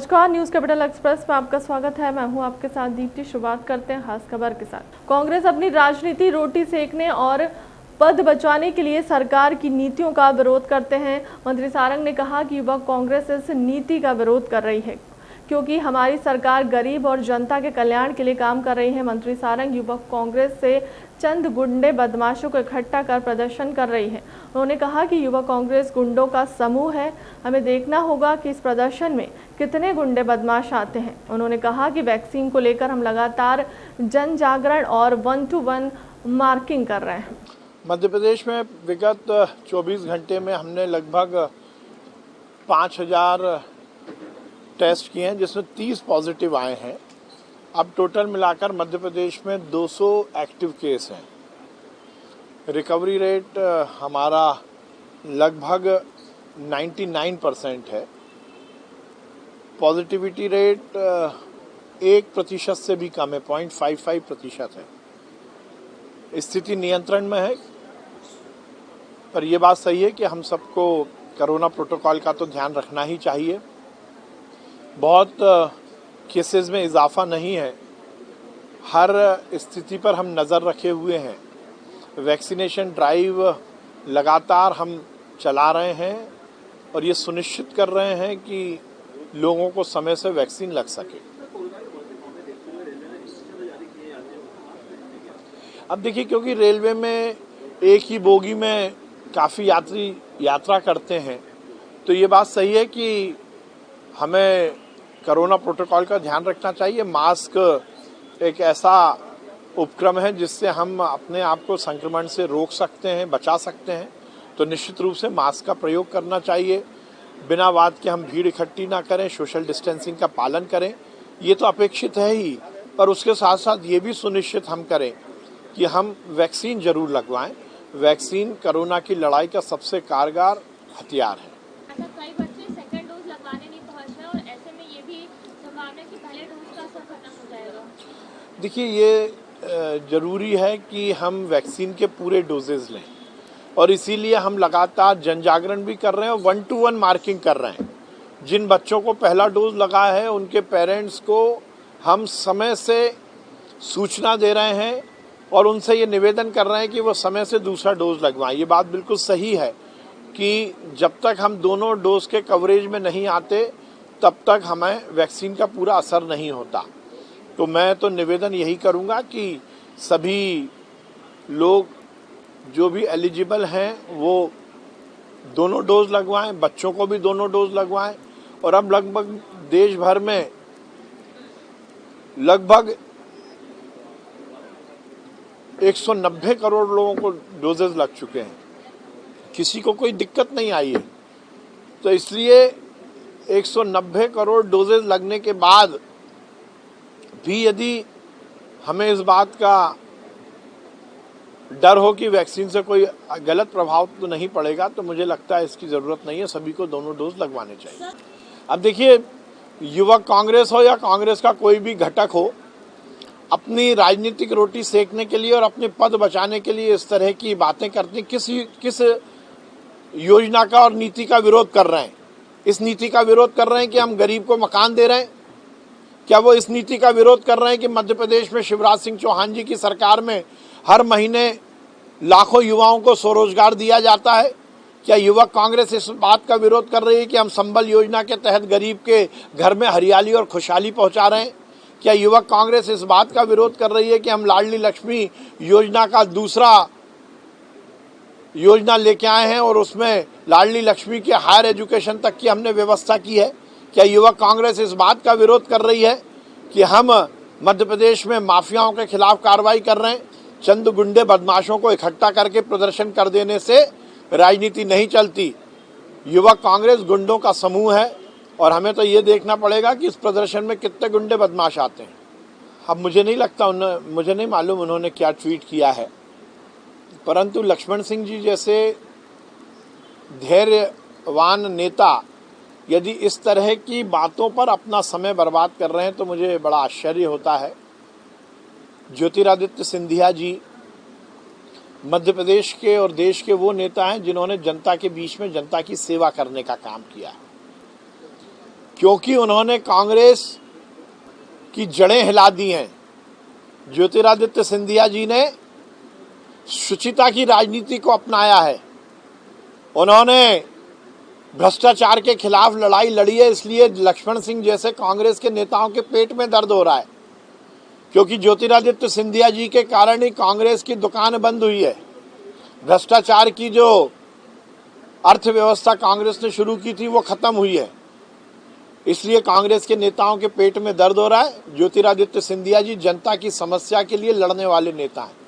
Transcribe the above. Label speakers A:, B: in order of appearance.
A: नमस्कार, news capital express में आपका स्वागत है। मैं हूं आपके साथ दीप्ति। शुरुआत करते हैं खास खबर के साथ। कांग्रेस अपनी राजनीति रोटी सेकने और पद बचाने के लिए सरकार की नीतियों का विरोध करते हैं। मंत्री सारंग ने कहा कि युवक कांग्रेस इस नीति का विरोध कर रही है क्योंकि हमारी सरकार गरीब और जनता के कल्याण के लिए काम कर रही है। मंत्री सारंग युवक कांग्रेस से चंद गुंडे बदमाशों को इकट्ठा कर प्रदर्शन कर रही है। उन्होंने कहा कि युवक कांग्रेस गुंडों का समूह है, हमें देखना होगा कि इस प्रदर्शन में कितने गुंडे बदमाश आते हैं। उन्होंने कहा कि वैक्सीन को लेकर हम लगातार जन जागरण और 1-to-1 मार्किंग कर रहे हैं।
B: मध्य प्रदेश में विगत 24 घंटे में हमने लगभग 5000 टेस्ट किए हैं, जिसमें 30 पॉजिटिव आए हैं। अब टोटल मिलाकर मध्य प्रदेश में 200 एक्टिव केस हैं। रिकवरी रेट हमारा लगभग 99% है। पॉजिटिविटी रेट 1% से भी कम है, 0.55% है। स्थिति नियंत्रण में है, पर यह बात सही है कि हम सबको कोरोना प्रोटोकॉल का तो ध्यान रखना ही चाहिए। बहुत केसेस में इजाफा नहीं है, हर स्थिति पर हम नज़र रखे हुए हैं। वैक्सीनेशन ड्राइव लगातार हम चला रहे हैं और ये सुनिश्चित कर रहे हैं कि लोगों को समय से वैक्सीन लग सके। अब देखिए, क्योंकि रेलवे में एक ही बोगी में काफ़ी यात्री यात्रा करते हैं, तो ये बात सही है कि हमें कोरोना प्रोटोकॉल का ध्यान रखना चाहिए। मास्क एक ऐसा उपक्रम है जिससे हम अपने आप को संक्रमण से रोक सकते हैं, बचा सकते हैं। तो निश्चित रूप से मास्क का प्रयोग करना चाहिए। बिना बात के हम भीड़ इकट्ठी ना करें, सोशल डिस्टेंसिंग का पालन करें, ये तो अपेक्षित है ही। पर उसके साथ साथ ये भी सुनिश्चित हम करें कि हम वैक्सीन जरूर लगवाएं। वैक्सीन कोरोना की लड़ाई का सबसे कारगर हथियार है।
C: कई बच्चे सेकंड डोज लगवाने नहीं पहुंच रहे और ऐसे में ये भी संभावना है कि पहले डोज का असर खत्म हो जाएगा। देखिए,
B: ये जरूरी है कि हम वैक्सीन के पूरे डोजेज लें और इसीलिए हम लगातार जन जागरण भी कर रहे हैं और 1-to-1 मार्किंग कर रहे हैं। जिन बच्चों को पहला डोज लगा है उनके पेरेंट्स को हम समय से सूचना दे रहे हैं और उनसे ये निवेदन कर रहे हैं कि वो समय से दूसरा डोज लगवाएं। ये बात बिल्कुल सही है कि जब तक हम दोनों डोज के कवरेज में नहीं आते तब तक हमें वैक्सीन का पूरा असर नहीं होता। तो मैं तो निवेदन यही करूंगा कि सभी लोग जो भी एलिजिबल हैं वो दोनों डोज लगवाएं, बच्चों को भी दोनों डोज लगवाएं। और अब लगभग देश भर में लगभग 190 करोड़ लोगों को डोजेज लग चुके हैं, किसी को कोई दिक्कत नहीं आई है। तो इसलिए 190 करोड़ डोजेज लगने के बाद भी यदि हमें इस बात का डर हो कि वैक्सीन से कोई गलत प्रभाव तो नहीं पड़ेगा, तो मुझे लगता है इसकी ज़रूरत नहीं है। सभी को दोनों डोज लगवाने चाहिए। अब देखिए, युवक कांग्रेस हो या कांग्रेस का कोई भी घटक हो, अपनी राजनीतिक रोटी सेकने के लिए और अपने पद बचाने के लिए इस तरह की बातें करते हैं। किस योजना का और नीति का विरोध कर रहे हैं? इस नीति का विरोध कर रहे हैं कि हम गरीब को मकान दे रहे हैं? क्या वो इस नीति का विरोध कर रहे हैं कि मध्य प्रदेश में शिवराज सिंह चौहान जी की सरकार में हर महीने लाखों युवाओं को स्वरोजगार दिया जाता है? क्या युवक कांग्रेस इस बात का विरोध कर रही है कि हम संबल योजना के तहत गरीब के घर में हरियाली और खुशहाली पहुंचा रहे हैं? क्या युवक कांग्रेस इस बात का विरोध कर रही है कि हम लाडली लक्ष्मी योजना का दूसरा योजना लेके आए हैं और उसमें लाडली लक्ष्मी के हायर एजुकेशन तक की हमने व्यवस्था की है? क्या युवक कांग्रेस इस बात का विरोध कर रही है कि हम मध्य प्रदेश में माफियाओं के खिलाफ कार्रवाई कर रहे हैं? चंद गुंडे बदमाशों को इकट्ठा करके प्रदर्शन कर देने से राजनीति नहीं चलती। युवक कांग्रेस गुंडों का समूह है और हमें तो ये देखना पड़ेगा कि इस प्रदर्शन में कितने गुंडे बदमाश आते हैं। अब मुझे नहीं मालूम उन्होंने क्या ट्वीट किया है, परंतु लक्ष्मण सिंह जी जैसे धैर्यवान नेता यदि इस तरह की बातों पर अपना समय बर्बाद कर रहे हैं तो मुझे बड़ा आश्चर्य होता है। ज्योतिरादित्य सिंधिया जी मध्य प्रदेश के और देश के वो नेता हैं जिन्होंने जनता के बीच में जनता की सेवा करने का काम किया। क्योंकि उन्होंने कांग्रेस की जड़ें हिला दी हैं। ज्योतिरादित्य सिंधिया जी ने शुचिता की राजनीति को अपनाया है। उन्होंने भ्रष्टाचार के खिलाफ लड़ाई लड़ी है, इसलिए लक्ष्मण सिंह जैसे कांग्रेस के नेताओं के पेट में दर्द हो रहा है, क्योंकि ज्योतिरादित्य सिंधिया जी के कारण ही कांग्रेस की दुकान बंद हुई है। भ्रष्टाचार की जो अर्थव्यवस्था कांग्रेस ने शुरू की थी वो खत्म हुई है, इसलिए कांग्रेस के नेताओं के पेट में दर्द हो रहा है। ज्योतिरादित्य सिंधिया जी जनता की समस्या के लिए लड़ने वाले नेता हैं।